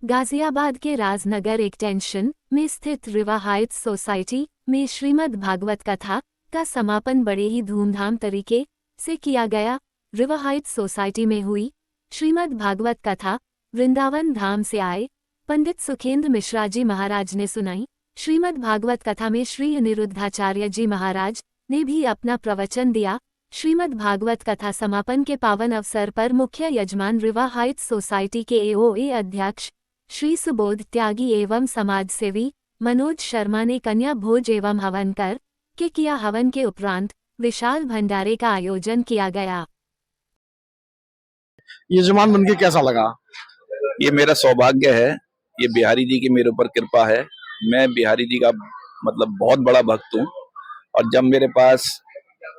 गाजियाबाद के राजनगर एक्सटेंशन में स्थित रिवा हाइट्स सोसाइटी में श्रीमद् भागवत कथा का समापन बड़े ही धूमधाम तरीके से किया गया। रिवा हाइट्स सोसाइटी में हुई श्रीमद् भागवत कथा वृंदावन धाम से आए पंडित सुखेंद्र मिश्रा जी महाराज ने सुनाई। श्रीमद् भागवत कथा में श्री अनिरुद्धाचार्य जी महाराज ने भी अपना प्रवचन दिया। श्रीमद् भागवत कथा समापन के पावन अवसर पर मुख्य यजमान रिवा हाइट्स सोसाइटी के एओए अध्यक्ष श्री सुबोध त्यागी एवं समाजसेवी मनोज शर्मा ने कन्या भोज एवं हवन कर के किया। हवन के उपरांत विशाल भंडारे का आयोजन किया गया। यजमान बनके कैसा लगा? ये मेरा सौभाग्य है, ये बिहारी जी की मेरे ऊपर कृपा है। मैं बिहारी जी का मतलब बहुत बड़ा भक्त हूँ और जब मेरे पास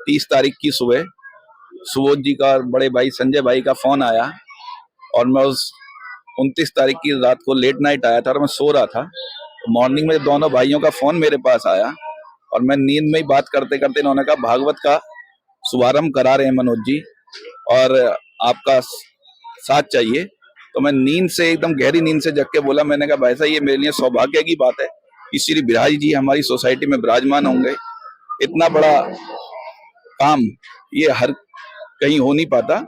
30 तारीख की सुबह सुबोध जी का और बड़े भाई संजय भाई का फोन आया और मैं उस 29 तारीख की रात को लेट नाइट आया था और मैं सो रहा था, तो मॉर्निंग में दोनों भाइयों का फोन मेरे पास आया और मैं नींद में ही बात करते करते इन्होंने कहा भागवत का शुभारंभ करा रहे हैं मनोज जी और आपका साथ चाहिए। तो मैं नींद से एकदम गहरी नींद से जग के बोला, मैंने कहा भाई साहब ये मेरे लिए सौभाग्य की बात है कि श्री बिहारी जी हमारी सोसाइटी में विराजमान होंगे। इतना बड़ा काम ये हर कहीं हो नहीं पाता,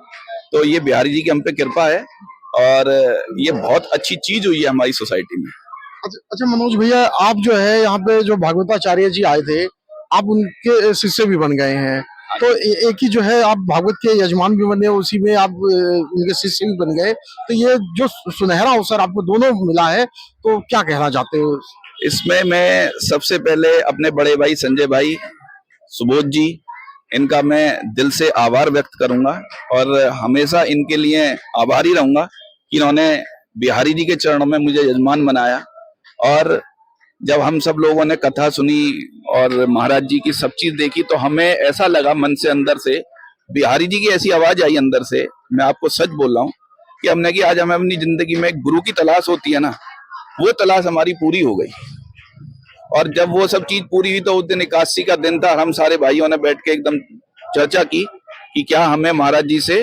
तो ये बिहारी जी की हम पे कृपा है और ये बहुत अच्छी चीज हुई है हमारी सोसाइटी में। अच्छा मनोज भैया, आप जो है यहाँ पे जो भागवताचार्य जी आए थे, आप उनके शिष्य भी बन गए हैं, तो एक ही जो है आप भागवत के यजमान भी बने, उसी में आप उनके शिष्य भी बन गए, तो ये जो सुनहरा अवसर आपको दोनों मिला है, तो क्या कहना चाहते हो? इसमें मैं सबसे पहले अपने बड़े भाई संजय भाई सुबोध जी, इनका मैं दिल से आभार व्यक्त करूंगा और हमेशा इनके लिए आभारी रहूंगा कि इन्होंने बिहारी जी के चरणों में मुझे यजमान बनाया। और जब हम सब लोगों ने कथा सुनी और महाराज जी की सब चीज देखी तो हमें ऐसा लगा मन से, अंदर से बिहारी जी की ऐसी आवाज आई अंदर से, मैं आपको सच बोल रहा हूँ कि हमने कि आज हमें अपनी जिंदगी में एक गुरु की तलाश होती है ना, वो तलाश हमारी पूरी हो गई। और जब वो सब चीज पूरी हुई तो उस दिन एकादशी का दिन था, हम सारे भाइयों ने बैठ के एकदम चर्चा की कि क्या हमें महाराज जी से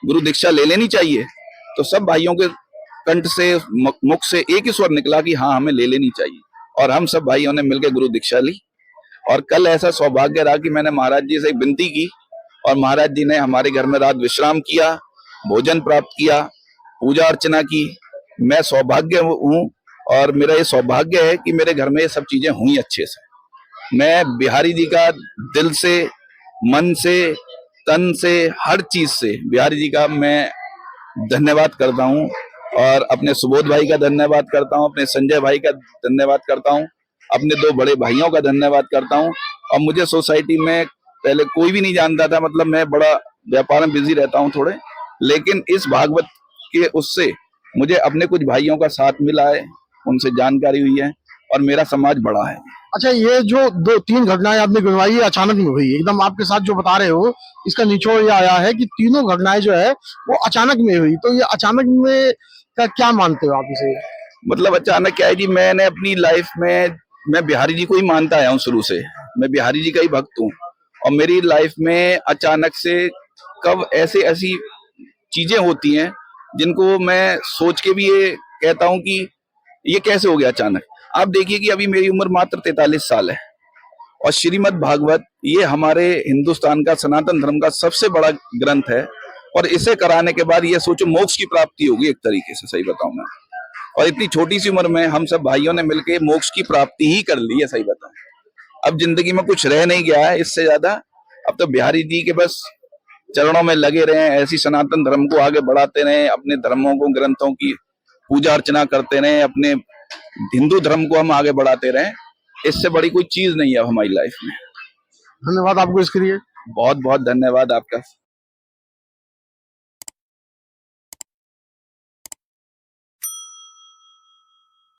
गुरु दीक्षा ले लेनी चाहिए। तो सब भाइयों के कंठ से मुख से एक ही स्वर निकला कि हाँ हमें ले लेनी चाहिए और हम सब भाइयों ने मिलकर गुरु दीक्षा ली। और कल ऐसा सौभाग्य रहा कि मैंने महाराज जी से एक विनती की और महाराज जी ने हमारे घर में रात विश्राम किया, भोजन प्राप्त किया, पूजा अर्चना की। मैं सौभाग्य हूँ और मेरा ये सौभाग्य है कि मेरे घर में ये सब चीजें हुई अच्छे से। मैं बिहारी जी का दिल से, मन से, तन से, हर चीज से बिहारी जी का मैं धन्यवाद करता हूँ और अपने सुबोध भाई का धन्यवाद करता हूँ, अपने संजय भाई का धन्यवाद करता हूँ, अपने दो बड़े भाइयों का धन्यवाद करता हूँ। और मुझे सोसाइटी में पहले कोई भी नहीं जानता था, मतलब मैं बड़ा व्यापार में बिजी रहता हूँ थोड़े, लेकिन इस भागवत के उससे मुझे अपने कुछ भाइयों का साथ मिला है, उनसे जानकारी हुई है और मेरा समाज बड़ा है। अच्छा, ये जो 2-3 घटनाएं आपने गिनवाई है अचानक में हुई, एकदम आपके साथ जो बता रहे हो इसका निचोड़ ये आया है कि तीनों घटनाएं जो है वो अचानक में हुई, तो ये अचानक में का क्या मानते हो आप इसे? मतलब अचानक क्या है जी, मैंने अपनी लाइफ में मैं बिहारी जी को ही मानता आया हूँ शुरू से, मैं बिहारी जी का ही भक्त हूँ और मेरी लाइफ में अचानक से कब ऐसी चीजें होती हैं जिनको मैं सोच के भी ये कहता हूँ कि ये कैसे हो गया अचानक। आप देखिए कि अभी मेरी उम्र मात्र 43 साल है और श्रीमद् भागवत ये हमारे हिंदुस्तान का सनातन धर्म का सबसे बड़ा ग्रंथ है और इसे कराने के बाद ये सोचो मोक्ष की प्राप्ति होगी एक तरीके से, सही बताऊं मैं। और इतनी छोटी सी उम्र में हम सब भाइयों ने मिलकर मोक्ष की प्राप्ति ही कर ली है, सही बताऊं। अब जिंदगी में कुछ रह नहीं गया है इससे ज्यादा, अब तो बिहारी जी के बस चरणों में लगे रहे, ऐसी सनातन धर्म को आगे बढ़ाते रहे, अपने धर्मों को, ग्रंथों की पूजा अर्चना करते रहे, अपने हिंदू धर्म को हम आगे बढ़ाते रहे। इससे बड़ी कोई चीज नहीं है हमारी लाइफ में। धन्यवाद आपको इसके लिए। बहुत बहुत धन्यवाद आपका।